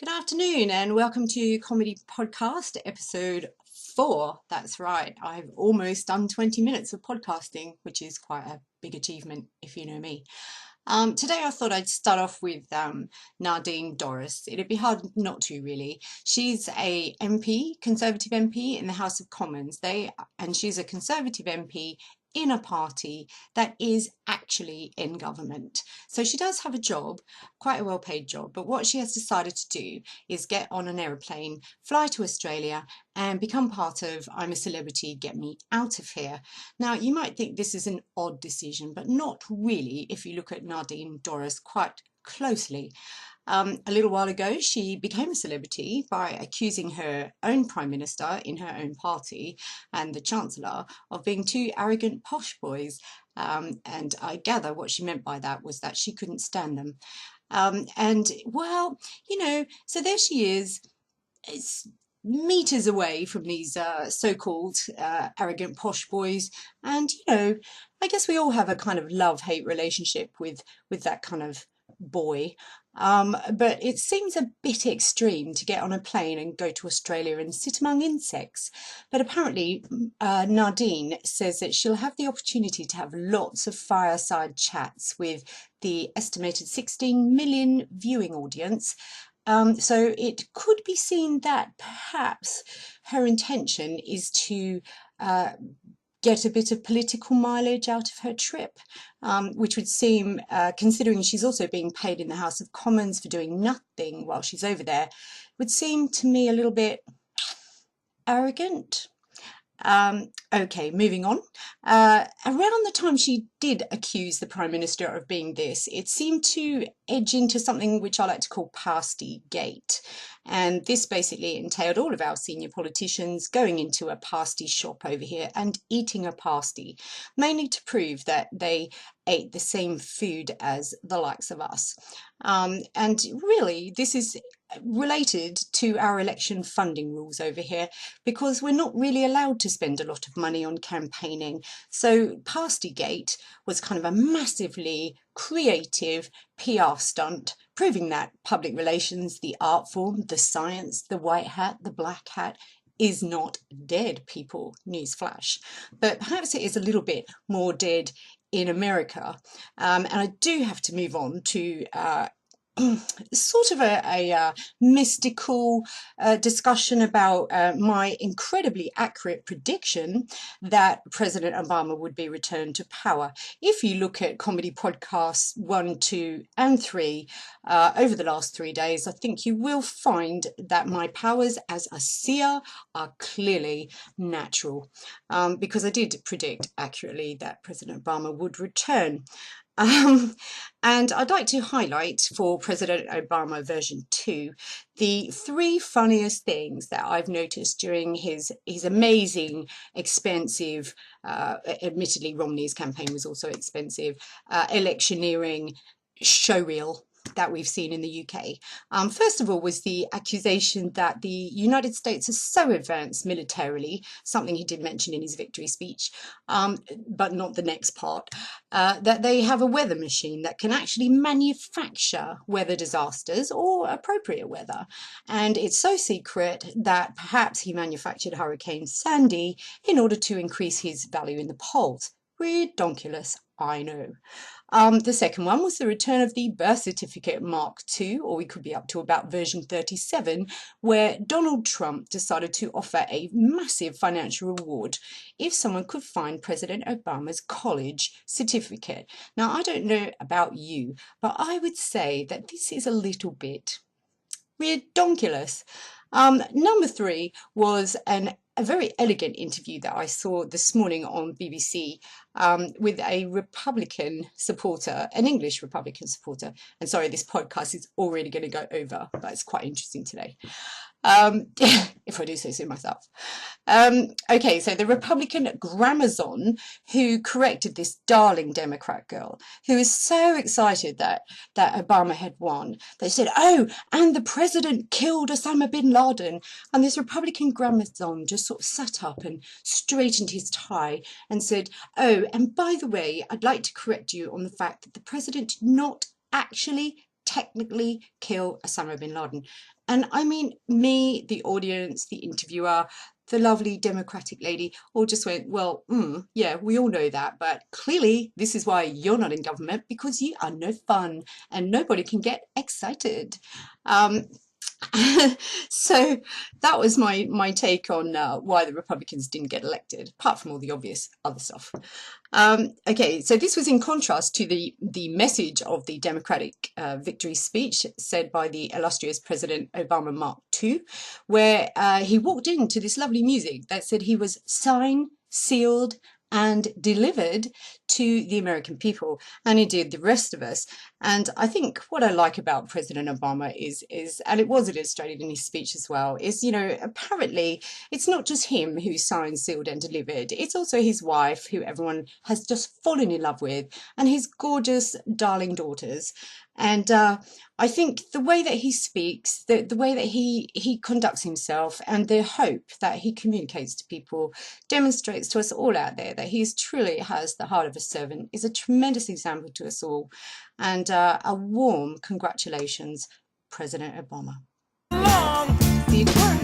Good afternoon and welcome to Comedy Podcast episode 4. That's right, I've almost done 20 minutes of podcasting, which is quite a big achievement if you know me. Today I thought I'd start off with Nadine Dorries. It'd be hard not to, really. She's a MP, Conservative MP in the House of Commons. And she's a Conservative MP in a party that is actually in government. So she does have a job, quite a well-paid job, but what she has decided to do is get on an aeroplane, fly to Australia and become part of I'm a Celebrity, Get Me Out of Here. Now, you might think this is an odd decision, but not really if you look at Nadine Dorries quite closely. A little while ago, she became a celebrity by accusing her own Prime Minister in her own party and the Chancellor of being two arrogant posh boys. And I gather what she meant by that was that she couldn't stand them. Well, so there she is. It's meters away from these so-called arrogant posh boys, and I guess we all have a kind of love-hate relationship with that kind of boy, but it seems a bit extreme to get on a plane and go to Australia and sit among insects. But apparently Nadine says that she'll have the opportunity to have lots of fireside chats with the estimated 16 million viewing audience. So it could be seen that perhaps her intention is to get a bit of political mileage out of her trip, which would seem, considering she's also being paid in the House of Commons for doing nothing while she's over there, would seem to me a little bit arrogant. Okay, moving on. Around the time she did accuse the Prime Minister of being this, it seemed to edge into something which I like to call pastygate. And this basically entailed all of our senior politicians going into a pasty shop over here and eating a pasty, mainly to prove that they ate the same food as the likes of us. And really, this is related to our election funding rules over here, because we're not really allowed to spend a lot of money on campaigning. So pastygate was kind of a massively creative PR stunt, proving that public relations, the art form, the science, the white hat, the black hat, is not dead, people. Newsflash. But perhaps it is a little bit more dead in America. And I do have to move on to sort of a mystical discussion about my incredibly accurate prediction that President Obama would be returned to power. If you look at comedy podcasts 1, 2 and 3 over the last 3 days, I think you will find that my powers as a seer are clearly natural, because I did predict accurately that President Obama would return. And I'd like to highlight for President Obama version 2 the 3 funniest things that I've noticed during his amazing, expensive, admittedly Romney's campaign was also expensive, electioneering showreel that we've seen in the UK. First of all was the accusation that the United States is so advanced militarily, something he did mention in his victory speech, but not the next part, that they have a weather machine that can actually manufacture weather disasters or appropriate weather. And it's so secret that perhaps he manufactured Hurricane Sandy in order to increase his value in the polls. Redonkulous, I know. The second one was the return of the birth certificate Mark II, or we could be up to about version 37, where Donald Trump decided to offer a massive financial reward if someone could find President Obama's college certificate. Now, I don't know about you, but I would say that this is a little bit redonkulous. Number 3 was a very elegant interview that I saw this morning on BBC with a Republican supporter, an English Republican supporter. And sorry, this podcast is already going to go over, but it's quite interesting today. If I do say so myself. Okay, so the Republican Gramazon who corrected this darling Democrat girl who is so excited that Obama had won. They said, oh, and the president killed Osama bin Laden. And this Republican Gramazon just sort of sat up and straightened his tie and said, oh, and by the way, I'd like to correct you on the fact that the president did not actually technically kill Osama bin Laden. And I mean, me, the audience, the interviewer, the lovely Democratic lady all just went, well, yeah, we all know that, but clearly this is why you're not in government, because you are no fun and nobody can get excited. Um, so that was my take on why the Republicans didn't get elected, apart from all the obvious other stuff. Okay, so this was in contrast to the message of the Democratic victory speech said by the illustrious President Obama Mark II, where he walked into this lovely music that said he was signed, sealed, and delivered to the American people, and indeed the rest of us. And I think what I like about President Obama is, and it was illustrated in his speech as well, is, apparently it's not just him who signed, sealed, and delivered. It's also his wife, who everyone has just fallen in love with, and his gorgeous, darling daughters. And I think the way that he speaks, the way that he conducts himself, and the hope that he communicates to people demonstrates to us all out there that he truly has the heart of a servant, is a tremendous example to us all. And a warm congratulations, President Obama. See you tomorrow.